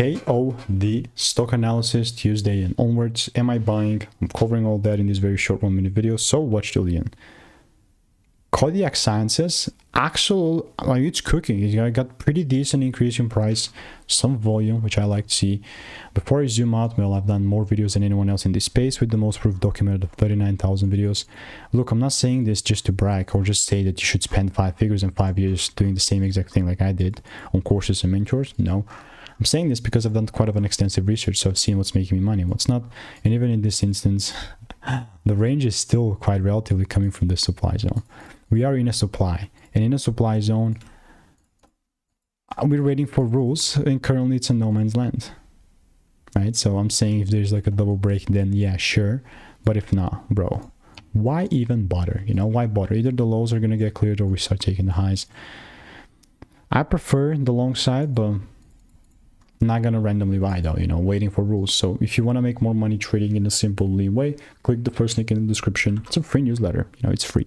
KOD Stock Analysis Tuesday and onwards. Am I buying? I'm covering all that in this very short 1-minute video, so watch till the end. Kodiak Sciences, actual, like, it's cooking. It got pretty decent increase in price, some volume, which I like to see. Before I zoom out, well, I've done more videos than anyone else in this space with the most proof documented of 39,000 videos. Look, I'm not saying this just to brag or just say that you should spend 5 figures in 5 years doing the same exact thing like I did on courses and mentors. No, I'm saying this because I've done quite of an extensive research, so I've seen what's making me money and what's not. And even in this instance, the range is still quite relatively coming from the supply zone. We are in a supply, and in a supply zone, we're waiting for rules, and currently it's a no man's land, right? So I'm saying if there's like a double break, then yeah, sure. But if not, bro, why even bother? You know, why bother? Either the lows are going to get cleared or we start taking the highs. I prefer the long side, but not going to randomly buy though, you know, waiting for rules. So if you want to make more money trading in a simple way, click the first link in the description. It's a free newsletter, you know, it's free.